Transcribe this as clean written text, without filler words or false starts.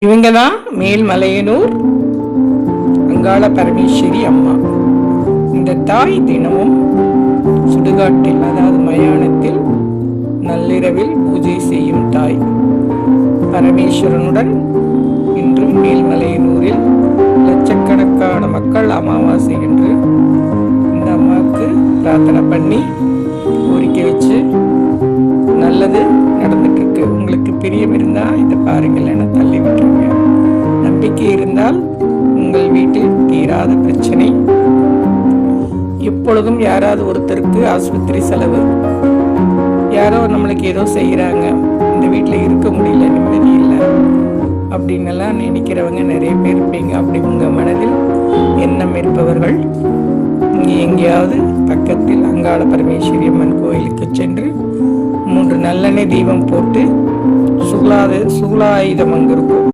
இவங்க தான் மேல்மலையனூர் அங்காள பரமேஸ்வரி அம்மா. இந்த தாய் தினமும் சுடுகாட்டில், அதாவது மயானத்தில் நள்ளிரவில் பூஜை செய்யும் தாய். பரமேஸ்வரனுடன் இன்றும் மேல்மலையனூரில் லட்சக்கணக்கான மக்கள் அமாவாசை என்று இந்த அம்மாவுக்கு பிரார்த்தனை பண்ணி கோரிக்கை வச்சு நல்லது நடந்துட்டு இருக்கு. உங்களுக்கு பிரியம் இருந்தா இதை பாருங்கள், என தள்ளி விட்டுருங்க. நம்பிக்கை இருந்தால் உங்கள் வீட்டில் தீராத பிரச்சனை. எப்பொழுதும் யாராவது ஒருத்தருக்கு ஆஸ்பத்திரி செலவு, யாரோ நம்மளுக்கு ஏதோ செய்யறாங்க, இந்த வீட்டில் இருக்க முடியல, நிம்மதி இல்லை அப்படின்னு எல்லாம் நினைக்கிறவங்க நிறைய பேர் இருப்பீங்க. அப்படி உங்க மனதில் எண்ணம் இருப்பவர்கள் இங்கே எங்கேயாவது பக்கத்தில் அங்காள பரமேஸ்வரி அம்மன் கோயிலுக்கு சென்று 3 நல்லெண்ணெய் தீபம் போட்டு சுகுலாயுதம் அங்கு இருக்கும்